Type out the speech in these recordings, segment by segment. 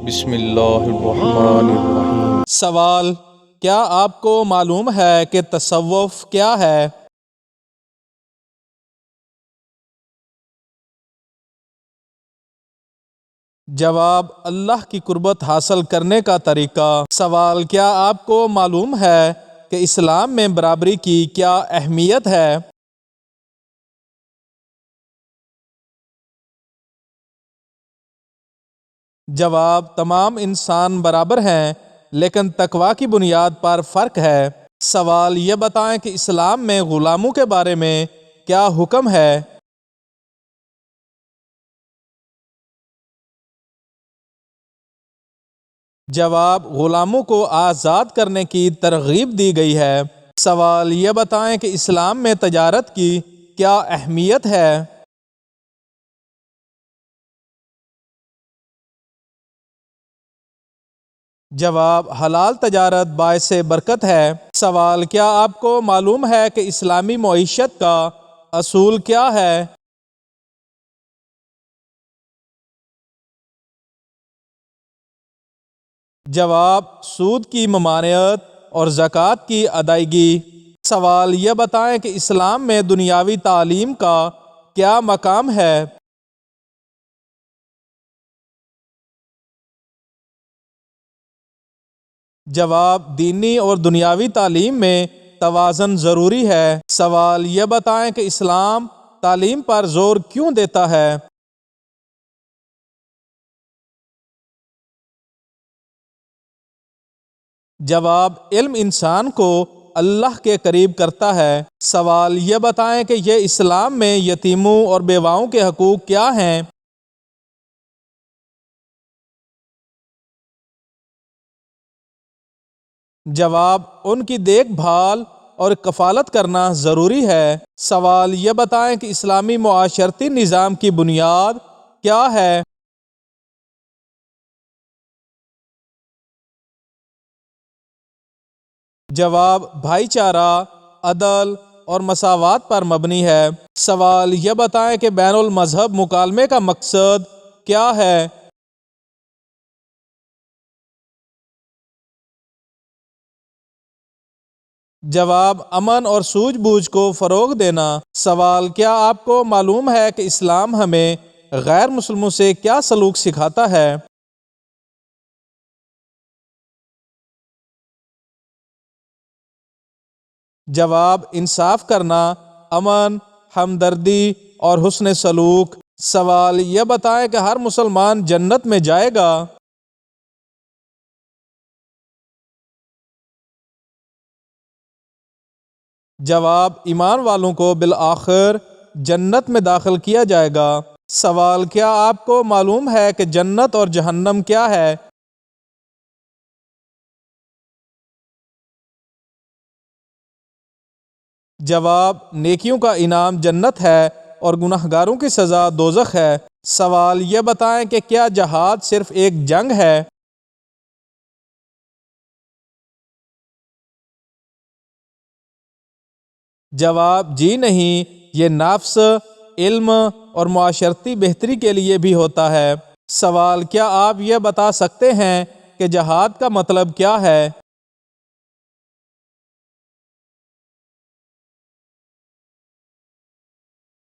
بسم اللہ الرحمن الرحیم۔ سوال: کیا آپ کو معلوم ہے کہ تصوف کیا ہے؟ جواب: اللہ کی قربت حاصل کرنے کا طریقہ۔ سوال: کیا آپ کو معلوم ہے کہ اسلام میں برابری کی کیا اہمیت ہے؟ جواب: تمام انسان برابر ہیں لیکن تقویٰ کی بنیاد پر فرق ہے۔ سوال: یہ بتائیں کہ اسلام میں غلاموں کے بارے میں کیا حکم ہے؟ جواب: غلاموں کو آزاد کرنے کی ترغیب دی گئی ہے۔ سوال: یہ بتائیں کہ اسلام میں تجارت کی کیا اہمیت ہے؟ جواب: حلال تجارت باعث برکت ہے۔ سوال: کیا آپ کو معلوم ہے کہ اسلامی معیشت کا اصول کیا ہے؟ جواب: سود کی ممانعت اور زکوٰۃ کی ادائیگی۔ سوال: یہ بتائیں کہ اسلام میں دنیاوی تعلیم کا کیا مقام ہے؟ جواب: دینی اور دنیاوی تعلیم میں توازن ضروری ہے۔ سوال: یہ بتائیں کہ اسلام تعلیم پر زور کیوں دیتا ہے؟ جواب: علم انسان کو اللہ کے قریب کرتا ہے۔ سوال: یہ بتائیں کہ یہ اسلام میں یتیموں اور بیواؤں کے حقوق کیا ہیں؟ جواب: ان کی دیکھ بھال اور کفالت کرنا ضروری ہے۔ سوال: یہ بتائیں کہ اسلامی معاشرتی نظام کی بنیاد کیا ہے؟ جواب: بھائی چارہ، عدل اور مساوات پر مبنی ہے۔ سوال: یہ بتائیں کہ بین المذہب مکالمے کا مقصد کیا ہے؟ جواب: امن اور سوجھ بوجھ کو فروغ دینا۔ سوال: کیا آپ کو معلوم ہے کہ اسلام ہمیں غیر مسلموں سے کیا سلوک سکھاتا ہے؟ جواب: انصاف کرنا، امن، ہمدردی اور حسن سلوک۔ سوال: یہ بتائیں کہ ہر مسلمان جنت میں جائے گا؟ جواب: ایمان والوں کو بالآخر جنت میں داخل کیا جائے گا۔ سوال: کیا آپ کو معلوم ہے کہ جنت اور جہنم کیا ہے؟ جواب: نیکیوں کا انعام جنت ہے اور گنہگاروں کی سزا دوزخ ہے۔ سوال: یہ بتائیں کہ کیا جہاد صرف ایک جنگ ہے؟ جواب: جی نہیں، یہ نفس، علم اور معاشرتی بہتری کے لیے بھی ہوتا ہے۔ سوال: کیا آپ یہ بتا سکتے ہیں کہ جہاد کا مطلب کیا ہے؟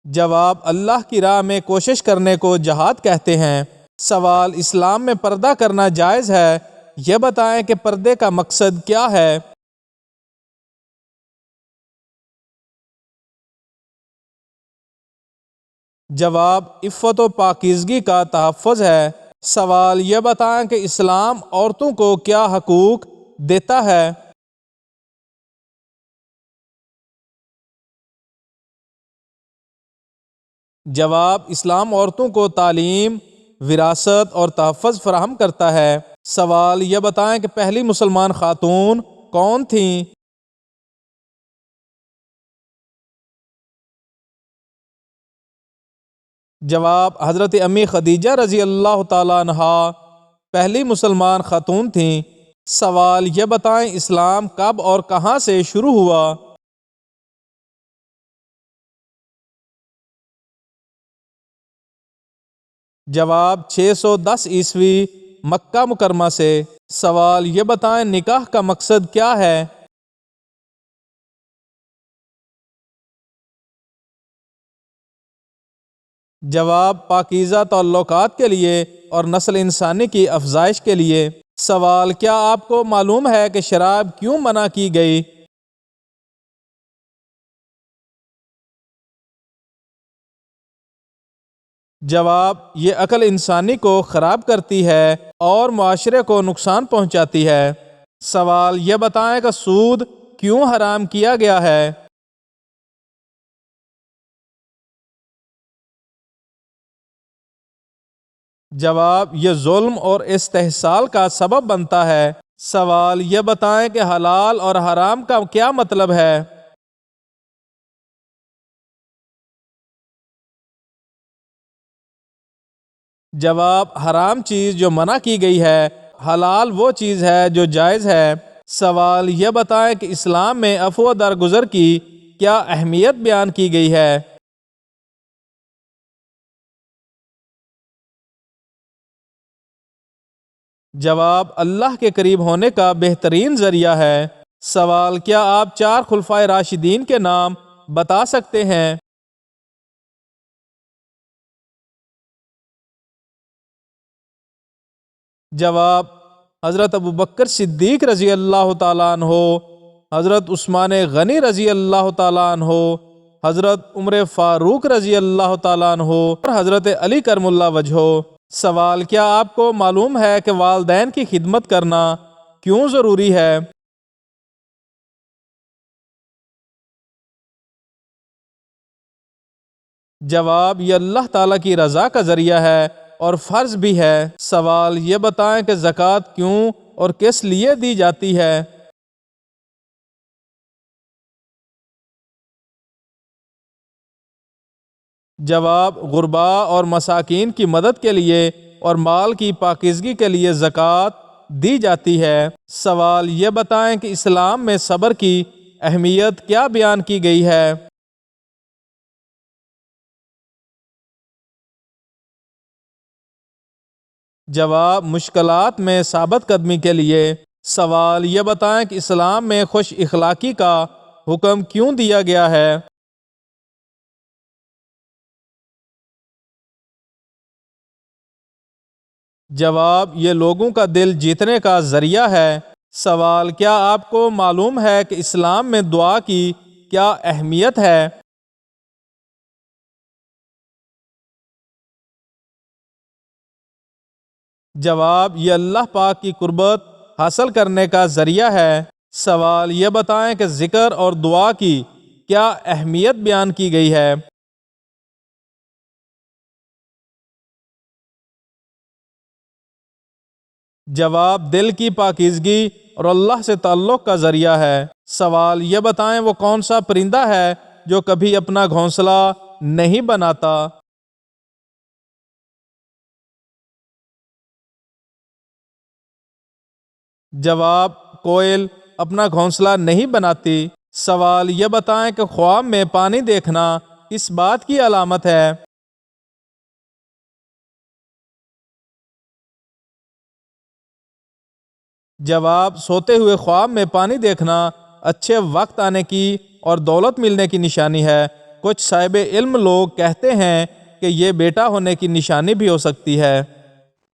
جواب: اللہ کی راہ میں کوشش کرنے کو جہاد کہتے ہیں۔ سوال: اسلام میں پردہ کرنا جائز ہے، یہ بتائیں کہ پردے کا مقصد کیا ہے؟ جواب: عفت و پاکیزگی کا تحفظ ہے۔ سوال: یہ بتائیں کہ اسلام عورتوں کو کیا حقوق دیتا ہے؟ جواب: اسلام عورتوں کو تعلیم، وراثت اور تحفظ فراہم کرتا ہے۔ سوال: یہ بتائیں کہ پہلی مسلمان خاتون کون تھیں؟ جواب: حضرت امی خدیجہ رضی اللہ تعالیٰ عنہا پہلی مسلمان خاتون تھیں۔ سوال: یہ بتائیں اسلام کب اور کہاں سے شروع ہوا؟ جواب: 610 عیسوی مکہ مکرمہ سے۔ سوال یہ بتائیں نکاح کا مقصد کیا ہے؟ جواب پاکیزہ تعلقات کے لیے اور نسل انسانی کی افزائش کے لیے۔ سوال کیا آپ کو معلوم ہے کہ شراب کیوں منع کی گئی؟ جواب یہ عقل انسانی کو خراب کرتی ہے اور معاشرے کو نقصان پہنچاتی ہے۔ سوال یہ بتائیں کہ سود کیوں حرام کیا گیا ہے؟ جواب یہ ظلم اور استحصال کا سبب بنتا ہے۔ سوال یہ بتائیں کہ حلال اور حرام کا کیا مطلب ہے؟ جواب حرام چیز جو منع کی گئی ہے، حلال وہ چیز ہے جو جائز ہے۔ سوال یہ بتائیں کہ اسلام میں عفو درگزر کی کیا اہمیت بیان کی گئی ہے؟ جواب اللہ کے قریب ہونے کا بہترین ذریعہ ہے۔ سوال کیا آپ 4 خلفائے راشدین کے نام بتا سکتے ہیں؟ جواب حضرت ابوبکر صدیق رضی اللہ تعالیٰ عنہ، حضرت عثمان غنی رضی اللہ تعالیٰ عنہ، حضرت عمر فاروق رضی اللہ تعالیٰ عنہ اور حضرت علی کرم اللہ وجہہ۔ سوال کیا آپ کو معلوم ہے کہ والدین کی خدمت کرنا کیوں ضروری ہے؟ جواب یہ اللہ تعالیٰ کی رضا کا ذریعہ ہے اور فرض بھی ہے۔ سوال یہ بتائیں کہ زکوٰۃ کیوں اور کس لیے دی جاتی ہے؟ جواب غرباء اور مساکین کی مدد کے لیے اور مال کی پاکیزگی کے لیے زکوٰۃ دی جاتی ہے۔ سوال یہ بتائیں کہ اسلام میں صبر کی اہمیت کیا بیان کی گئی ہے؟ جواب مشکلات میں ثابت قدمی کے لیے۔ سوال یہ بتائیں کہ اسلام میں خوش اخلاقی کا حکم کیوں دیا گیا ہے؟ جواب یہ لوگوں کا دل جیتنے کا ذریعہ ہے۔ سوال کیا آپ کو معلوم ہے کہ اسلام میں دعا کی کیا اہمیت ہے؟ جواب یہ اللہ پاک کی قربت حاصل کرنے کا ذریعہ ہے۔ سوال یہ بتائیں کہ ذکر اور دعا کی کیا اہمیت بیان کی گئی ہے؟ جواب دل کی پاکیزگی اور اللہ سے تعلق کا ذریعہ ہے۔ سوال یہ بتائیں وہ کون سا پرندہ ہے جو کبھی اپنا گھونسلہ نہیں بناتا؟ جواب کوئل اپنا گھونسلہ نہیں بناتی۔ سوال یہ بتائیں کہ خواب میں پانی دیکھنا کس بات کی علامت ہے؟ جواب سوتے ہوئے خواب میں پانی دیکھنا اچھے وقت آنے کی اور دولت ملنے کی نشانی ہے۔ کچھ صاحب علم لوگ کہتے ہیں کہ یہ بیٹا ہونے کی نشانی بھی ہو سکتی ہے۔